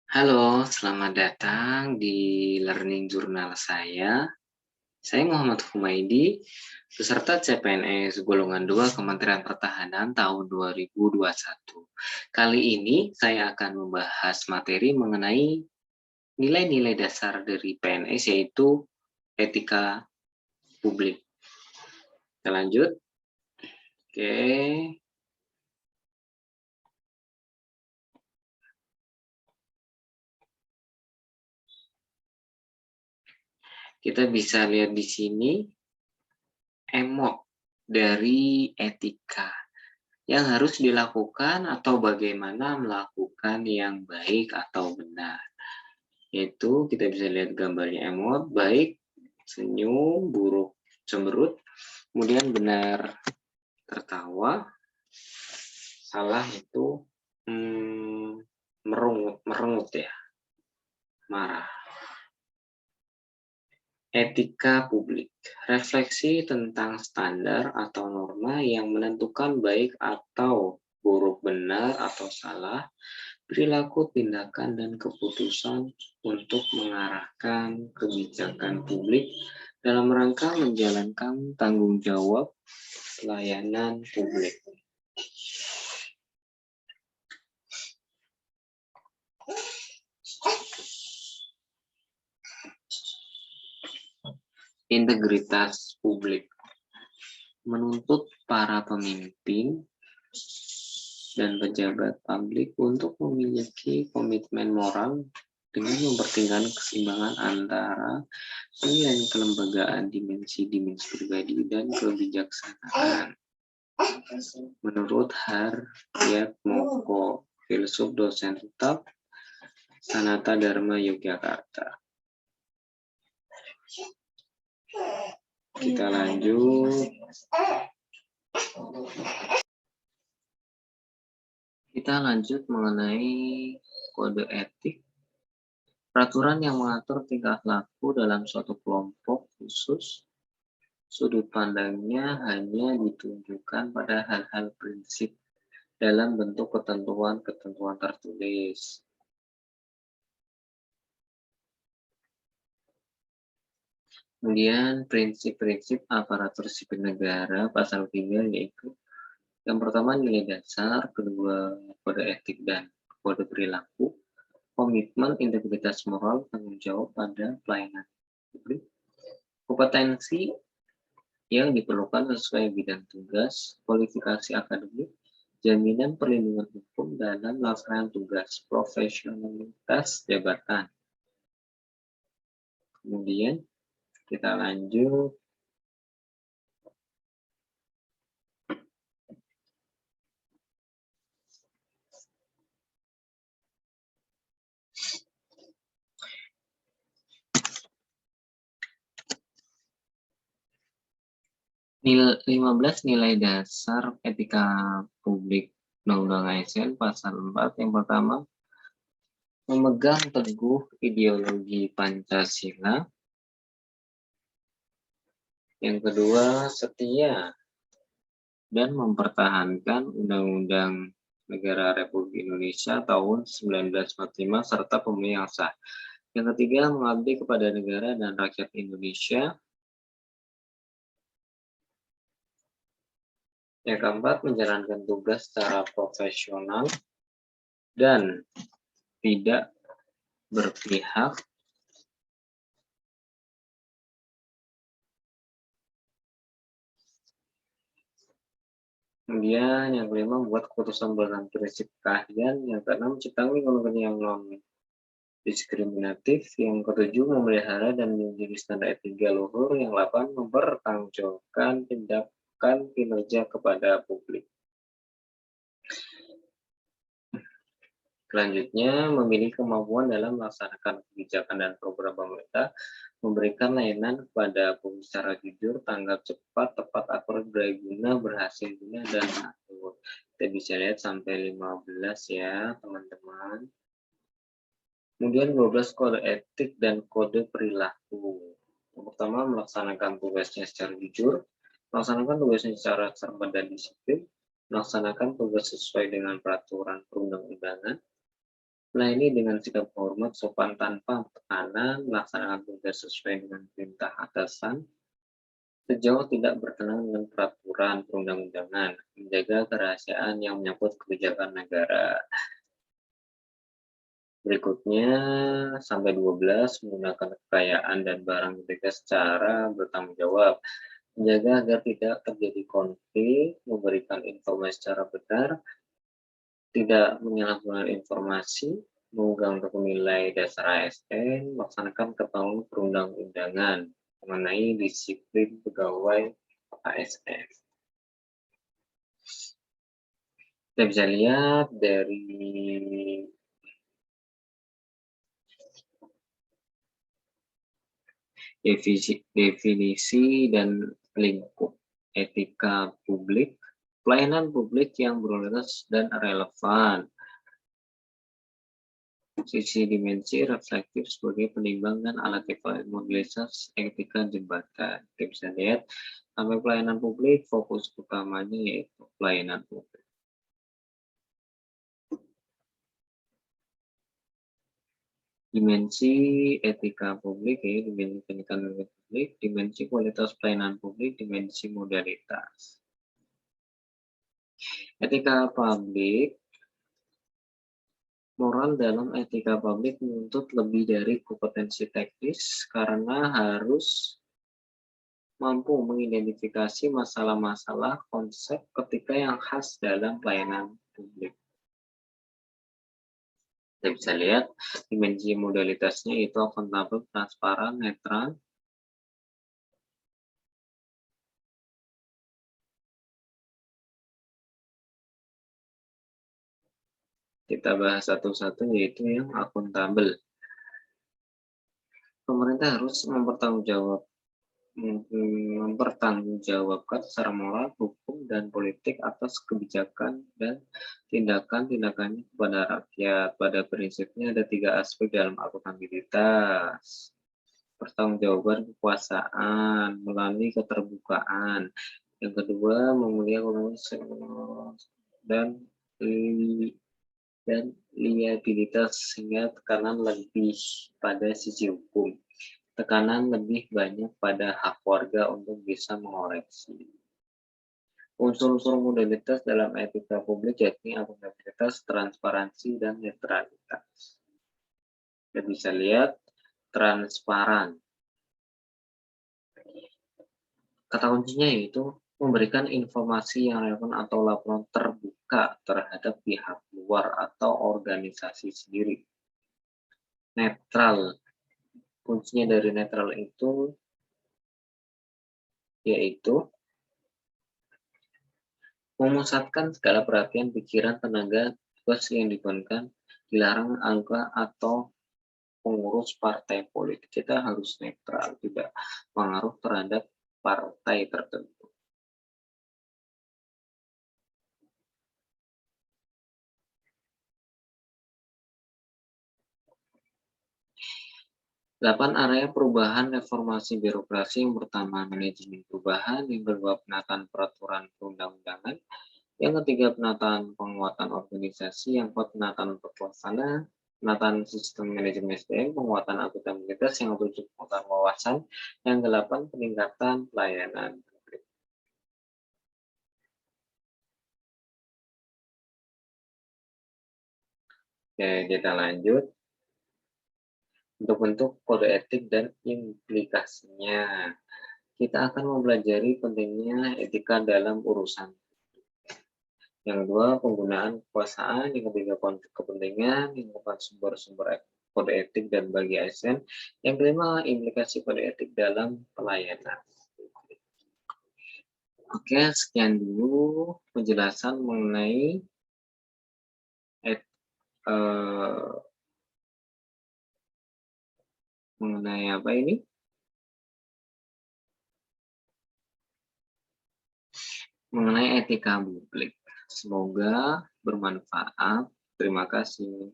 Halo, selamat datang di learning journal saya. Saya Muhammad Humaidi, peserta CPNS golongan 2 Kementerian Pertahanan tahun 2021. Kali ini saya akan membahas materi mengenai nilai-nilai dasar dari PNS, yaitu etika publik. Kita lanjut. Oke. Kita bisa lihat di sini emot dari etika yang harus dilakukan atau bagaimana melakukan yang baik atau benar. Yaitu kita bisa lihat gambarnya emot, baik, senyum, buruk, cemberut, kemudian benar tertawa, salah itu merengut ya, marah. Etika publik, refleksi tentang standar atau norma yang menentukan baik atau buruk, benar atau salah, perilaku, tindakan, dan keputusan untuk mengarahkan kebijakan publik dalam rangka menjalankan tanggung jawab pelayanan publik. Integritas publik menuntut para pemimpin dan pejabat publik untuk memiliki komitmen moral dengan mempertimbangkan keseimbangan antara penilaian kelembagaan, dimensi-dimensi pribadi, dan kebijaksanaan. Menurut Haryat Moko, filsuf dosen tetap Sanata Dharma Yogyakarta. Kita lanjut. Kita lanjut mengenai kode etik. Peraturan yang mengatur tingkah laku dalam suatu kelompok khusus, sudut pandangnya hanya ditunjukkan pada hal-hal prinsip dalam bentuk ketentuan-ketentuan tertulis. Kemudian prinsip-prinsip aparatur sipil negara pasal 3 yaitu yang pertama nilai dasar, kedua kode etik dan kode perilaku, komitmen, integritas moral, tanggung jawab pada pelayanan publik, kompetensi yang diperlukan sesuai bidang tugas, kualifikasi akademik, jaminan perlindungan hukum dalam melaksanakan tugas, profesionalitas jabatan. Kemudian kita lanjut. Nilai 15 nilai dasar etika publik Undang-Undang ASN pasal 4. Yang pertama, memegang teguh ideologi Pancasila. Yang kedua, setia dan mempertahankan Undang-Undang Negara Republik Indonesia tahun 1945 serta pemilu yang sah. Yang ketiga, mengabdi kepada negara dan rakyat Indonesia. Yang keempat, menjalankan tugas secara profesional dan tidak berpihak. Kemudian yang kelima, membuat keputusan berdasarkan prinsip keahlian. Yang keenam, menciptakan lingkungan yang non diskriminatif. Yang ketujuh, memelihara dan menjadi standar etika luhur. Yang delapan, mempertanggungjawabkan tindakan kinerja kepada publik. Selanjutnya, memiliki kemampuan dalam melaksanakan kebijakan dan program pemerintah, memberikan layanan kepada publik secara jujur, tanggap cepat, tepat, akurat, berguna, berhasil guna, dan akur. Kita bisa lihat sampai 15 ya, teman-teman. Kemudian 12 kode etik dan kode perilaku. Yang pertama, melaksanakan tugasnya secara jujur, melaksanakan tugasnya secara cermat dan disiplin, melaksanakan tugas sesuai dengan peraturan perundang-undangan, Melayani dengan sikap hormat, sopan tanpa tekanan, melaksanakan tugas sesuai dengan perintah atasan, sejauh tidak bertentangan dengan peraturan perundang-undangan, menjaga kerahasiaan yang menyangkut kebijakan negara. Berikutnya, sampai 12, menggunakan kekayaan dan barang miliknya secara bertanggung jawab, menjaga agar tidak terjadi konflik, memberikan informasi secara benar, tidak menyalahgunakan informasi, mengunggah untuk menilai dasar ASN, melaksanakan ketentuan perundang-undangan mengenai disiplin pegawai ASN. Kita bisa lihat dari definisi dan lingkup etika publik, pelayanan publik yang berkualitas dan relevan. Sisi dimensi reflektif sebagai penimbang dan alat evaluasi mobilitas etika jembatan. Kita bisa lihat sampai pelayanan publik, fokus utamanya yaitu pelayanan publik. Dimensi etika publik, ya, dimensi pendidikan publik, dimensi kualitas pelayanan publik, dimensi modalitas. Etika publik, moral dalam etika publik menuntut lebih dari kompetensi teknis karena harus mampu mengidentifikasi masalah-masalah konsep ketika yang khas dalam pelayanan publik. Kita bisa lihat dimensi modalitasnya itu akuntabel, transparan, netral. Kita bahas satu-satu yaitu yang akuntabel. Pemerintah harus mempertanggungjawabkan secara moral, hukum, dan politik atas kebijakan dan tindakan-tindakannya kepada rakyat. Pada prinsipnya ada 3 aspek dalam akuntabilitas. Pertanggungjawaban kekuasaan melalui keterbukaan. Yang kedua, memelihara dan dan liabilitas sehingga tekanan lebih pada sisi hukum. Tekanan lebih banyak pada hak warga untuk bisa mengoreksi. Unsur-unsur modalitas dalam etika publik yakni akuntabilitas, transparansi, dan netralitas. Kita bisa lihat transparan. Kata kuncinya yaitu memberikan informasi yang relevan atau laporan terbuka terhadap pihak luar atau organisasi sendiri. Netral. Kuncinya dari netral itu yaitu memusatkan segala perhatian, pikiran, tenaga, tugas yang diberikan, dilarang angka atau pengurus partai politik. Kita harus netral, tidak pengaruh terhadap partai tertentu. Delapan area perubahan reformasi birokrasi. Yang pertama, manajemen perubahan. Yang kedua, penataan peraturan perundang-undangan. Yang ketiga, penataan penguatan organisasi. Yang keempat, penataan pelaksana, penataan sistem manajemen SDM, penguatan akuntabilitas. Yang ketujuh, penguatan wawasan. Yang kedelapan, peningkatan pelayanan. Oke, kita lanjut. Untuk bentuk kode etik dan implikasinya. Kita akan mempelajari pentingnya etika dalam urusan. Yang kedua, penggunaan kekuasaan. Yang ketiga, konflik kepentingan. Yang keempat, sumber-sumber kode etik dan bagi ASN. Yang kelima, implikasi kode etik dalam pelayanan. Oke, sekian dulu penjelasan mengenai apa ini? Mengenai etika publik. Semoga bermanfaat. Terima kasih.